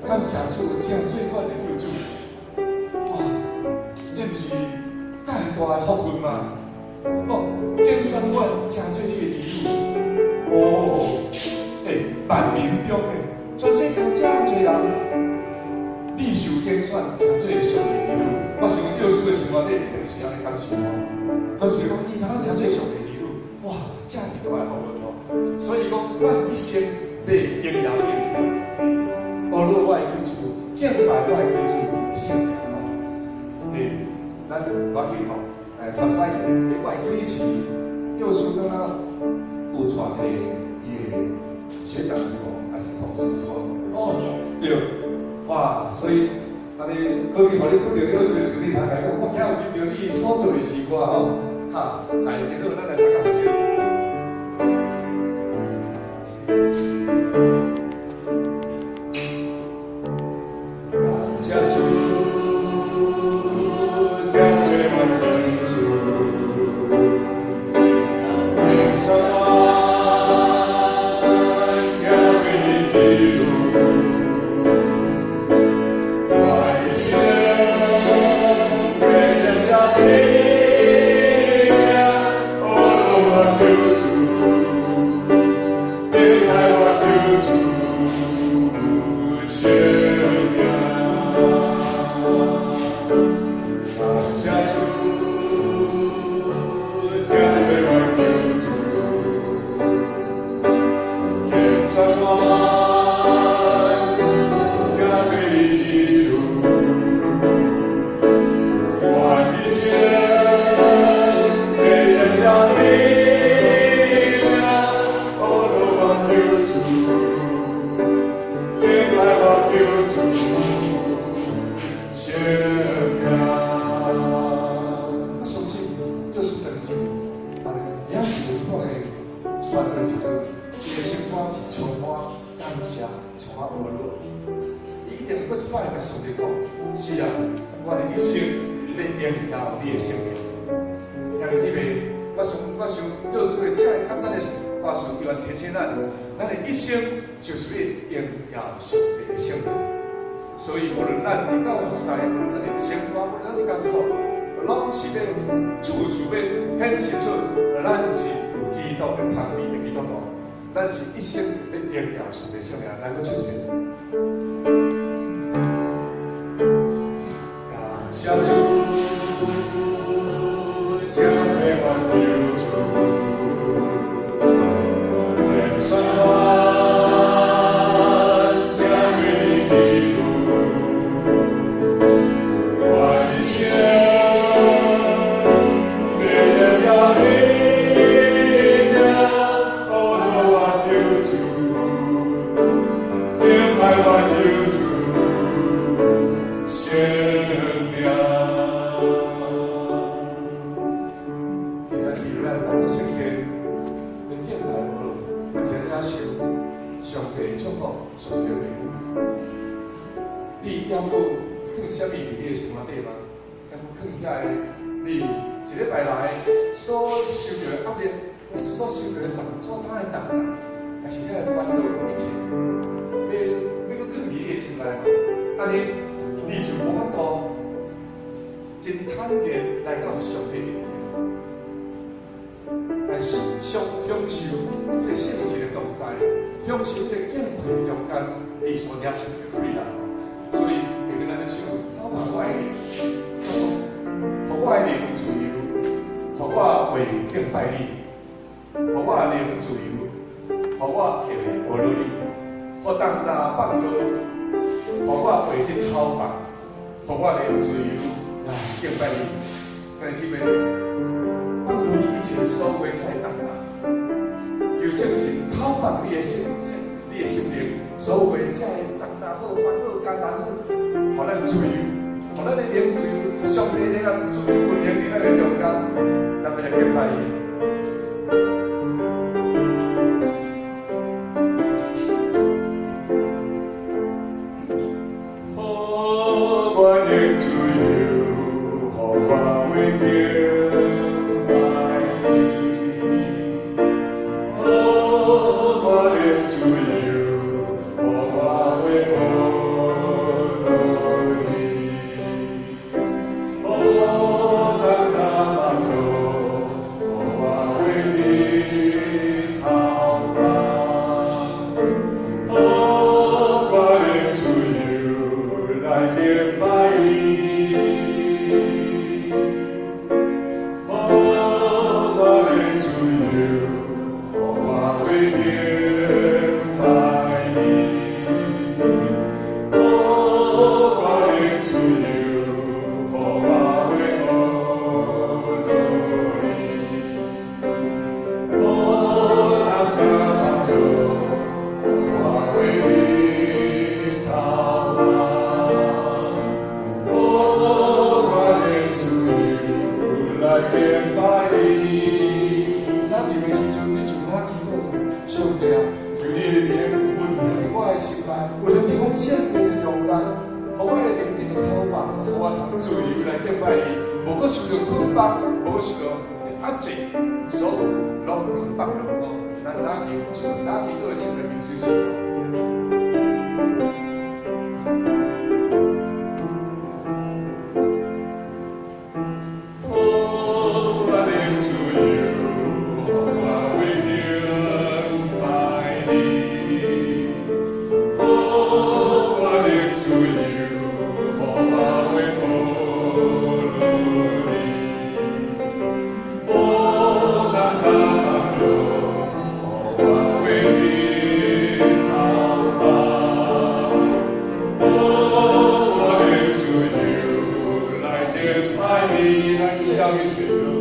感谢主，真最远的救主，哇，这不是介大的福分吗？哦，竞选我真做你的儿女，哦，万民中的全世界真侪人，你受竞选真做上帝儿女，我想耶稣的生活里一定是安尼感受哦。感谢讲，你敢真做上帝儿女，哇，这么大的福分哦。所以讲，我一生要荣耀你。无论我的救主，敬拜我的救主的圣名吼，咱我记吼，头一摆我会记你是幼师刚刚有带一个伊的学长吼，还是同事吼？哦，对，哇，所以安尼可以互你拄着幼师的时候，你通来讲，我今有见到你所做的事歌吼，哈，来，今日咱来参加学习。所以，无论咱伫到何时，咱的生活，无论咱的工作，拢是要处处要显示出，咱是有基督的旁边的基督徒，咱是一生要荣耀上帝圣名。来，我唱一遍。感谢主，将罪还救主。你要搁放啥物伫你的生活底吗？要搁放遐个你一礼拜来所受到的压力，所受到的所担的重担，还是遐个烦恼一切，要搁放伫你的心内嘛？安尼你就无法度真坦然来到上帝面前，来享受迄个圣事的同在，享受迄个敬佩中间你所领受的亏难。所以，下面咱咧唱，讨白我的灵，互我的灵自由，互我为敬拜你，互我的灵自由，互我行的无落你，互当大放落，互我为你讨白，互我灵自由来敬拜你。弟兄姊妹，放落你一切所有一切重担，求圣神讨白你的心，你你的心灵，所有的这重大好、烦恼、艰难好，互咱自由，互咱的灵自由，互上帝的自由运行伫咱的中间，咱要来敬拜伊。最后一句。